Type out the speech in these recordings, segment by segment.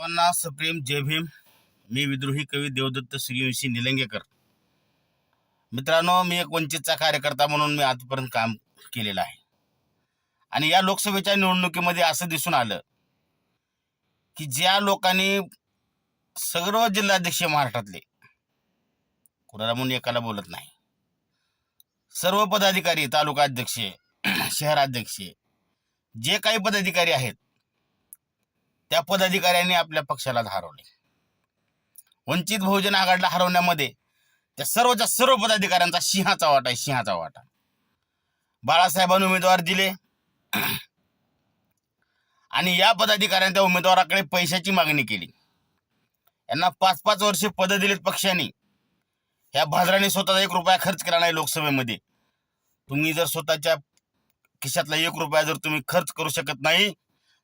सर्वांना सप्रेम जय भीम. मी विद्रोही कवी देवदत्त सूर्यवंशी निलंगेकर. मित्रांनो, मी एक वंचितचा कार्यकर्ता म्हणून मी आजपर्यंत काम केलेलं आहे. आणि या लोकसभेच्या निवडणुकीमध्ये असं दिसून आलं की ज्या लोकांनी सर्व जिल्हाध्यक्ष महाराष्ट्रातले, कुणाला म्हणून एकाला बोलत नाही, सर्व पदाधिकारी, तालुका अध्यक्ष, शहराध्यक्ष, जे काही पदाधिकारी आहेत त्या पदाधिकाऱ्यांनी आपल्या पक्षाला हरवले. वंचित बहुजन आघाडीला हरवण्यामध्ये त्या सर्वच्या सर्व पदाधिकाऱ्यांचा सिंहाचा वाटा आहे, सिंहाचा वाटा. बाळासाहेबांनी उमेदवार दिले आणि या पदाधिकाऱ्यांनी त्या उमेदवाराकडे पैशाची मागणी केली. यांना 5-5 वर्ष पद दिलीत पक्षाने. ह्या भाजराने स्वतःचा 1 रुपया खर्च केला नाही लोकसभेमध्ये. तुम्ही जर स्वतःच्या खिशातला 1 रुपया जर तुम्ही खर्च करू शकत नाही,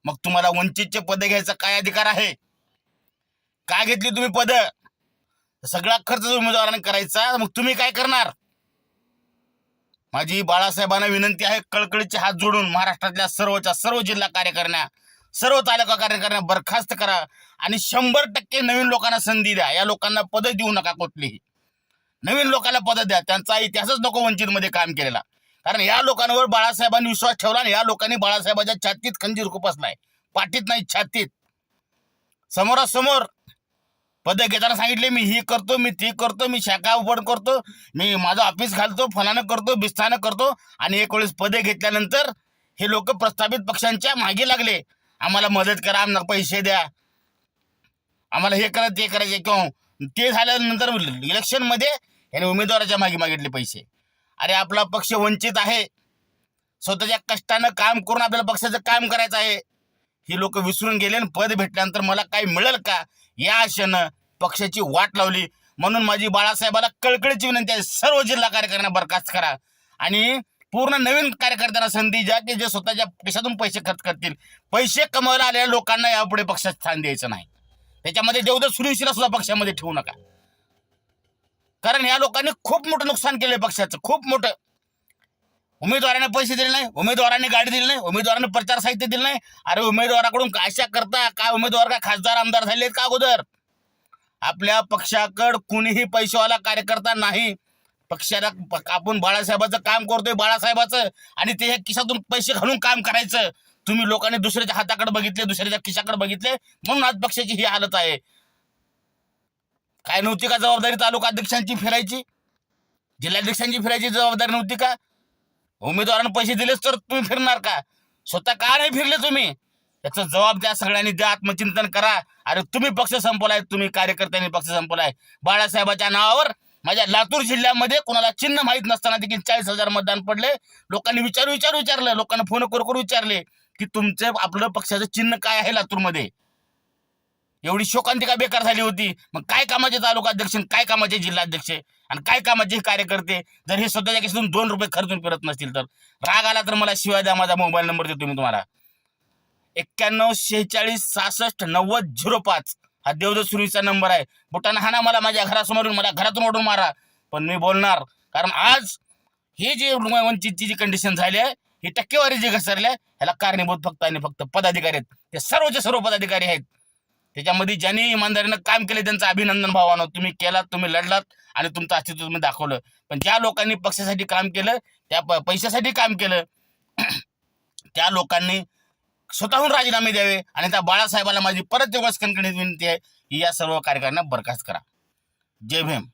मग तुम्हाला वंचितचे पद घ्यायचा काय अधिकार आहे? काय घेतली तुम्ही पद? सगळा खर्च उमेदवाराने करायचा, मग तुम्ही काय करणार? माझी बाळासाहेबांना विनंती आहे, कळकळीचे हात जोडून महाराष्ट्रातल्या सर्वच्या सर्व जिल्हा कार्यकारिण्या, सर्व तालुका कार्यकारिण्या बरखास्त करा आणि 100% नवीन लोकांना संधी द्या. या लोकांना पद देऊ नका. कुठलीही नवीन लोकांना पद द्या. त्यांचा इतिहासच नको वंचित मध्ये काम केलेला. कारण या लोकांवर बाळासाहेबांनी विश्वास ठेवला आणि या लोकांनी बाळासाहेबांच्या छातीत खंजीर खुपसलाय. पाठीत नाही, छातीत. समोरासमोर पद घेताना सांगितले, मी ही करतो, मी ती करतो, मी शाखा उघड करतो, मी माझं ऑफिस घालतो, फलानं करतो, बिस्तानं करतो. आणि एक वेळेस पदे घेतल्यानंतर हे लोक प्रस्थापित पक्षांच्या मागे लागले. आम्हाला मदत करा, आम्हाला पैसे द्या, आम्हाला हे करा, ते करायचे. किंवा ते झाल्यानंतर इलेक्शन मध्ये याने उमेदवाराच्या मागे मागितले पैसे. अरे, आपला पक्ष वंचित आहे. स्वतःच्या कष्टानं काम करून आपल्याला पक्षाचं काम करायचं आहे. ही लोक विसरून गेले आणि पद भेटल्यानंतर मला काय मिळेल का या आशेनं पक्षाची वाट लावली. म्हणून माझी बाळासाहेबाला कळकळीची विनंती आहे, सर्व जिल्हा कार्यकारिण्या बरखास्त करा आणि पूर्ण नवीन कार्यकर्त्यांना संधी द्या की जे स्वतःच्या पैशातून पैसे खर्च करतील. पैसे कमवायला आलेल्या लोकांना यापुढे पक्षात स्थान द्यायचं नाही. त्याच्यामध्ये देवदत्त सूर्यवंशीला सुद्धा पक्षामध्ये ठेवू नका. कारण या लोकांनी खूप मोठं नुकसान केलंय पक्षाचं, खूप मोठं. उमेदवारांना पैसे दिले नाही, उमेदवारांनी गाडी दिली नाही, उमेदवारांनी प्रचार साहित्य दिलं नाही. अरे, उमेदवाराकडून काशा करता काय? उमेदवार का खासदार आमदार झालेत का अगोदर? आपल्या पक्षाकडे कुणीही पैशावाला कार्यकर्ता नाही. पक्षाला आपण बाळासाहेबाचं काम करतोय, बाळासाहेबाचं, आणि ते खिशातून पैसे घालून काम करायचं. तुम्ही लोकांनी दुसऱ्याच्या हाताकडे बघितले, दुसऱ्याच्या खिशाकडे बघितले, म्हणून आज पक्षाची ही हालत आहे. काय नव्हती का जबाबदारी तालुका अध्यक्षांची फिरायची, जिल्हाध्यक्षांची फिरायची जबाबदारी नव्हती का? उमेदवारांना पैसे दिलेच तर तुम्ही फिरणार का? स्वतः का नाही फिरले तुम्ही? त्याचा जबाब द्या. सगळ्यांनी द्या, आत्मचिंतन करा. अरे, तुम्ही पक्ष संपवलाय, तुम्ही कार्यकर्त्यांनी पक्ष संपवलाय. बाळासाहेबाच्या नावावर माझ्या लातूर जिल्ह्यामध्ये कोणाला चिन्ह माहीत नसताना देखील 40,000 मतदान पडले. लोकांनी विचारलं, लोकांना फोन करून विचारले की तुमचं आपलं पक्षाचं चिन्ह काय आहे लातूरमध्ये. एवढी शोकांतिका बेकार झाली होती. मग काय कामाचे तालुका अध्यक्ष, काय कामाचे जिल्हाध्यक्ष आणि काय कामाचे कार्यकर्ते जर हे स्वतःच्या खिशातून 2 रुपये खर्चून फिरत नसतील तर? राग आला तर मला शिवाय द्या. माझा मोबाईल नंबर देतो मी तुम्हाला, 9146609005. हा देवदत्त सूर्यवंशीचा नंबर आहे. बोटानं हाना मला, माझ्या घरासमोरून, मला घरातून ओढून मारा, पण मी बोलणार. कारण आज हे जे वंचितची जी कंडिशन झाली आहे, ही टक्केवारी जी घसरली आहे, ह्याला कारणीभूत फक्त आणि फक्त पदाधिकारी आहेत. ते सर्वचे सर्व पदाधिकारी आहेत. त्याच्यामध्ये ज्यांनी इमानदारीनं काम केले त्यांचं अभिनंदन भावानं. तुम्ही केलात, तुम्ही लढलात आणि तुमचं अस्तित्व तुम्ही दाखवलं. पण ज्या लोकांनी पक्षासाठी काम केलं, त्या पैशासाठी काम केलं, त्या लोकांनी स्वतःहून राजीनामे द्यावे. आणि त्या बाळासाहेबाला माझी परत तेवढंच कणकणीत विनंती आहे की या सर्व कार्यकारिण्या बरखास्त करा. जय भीम.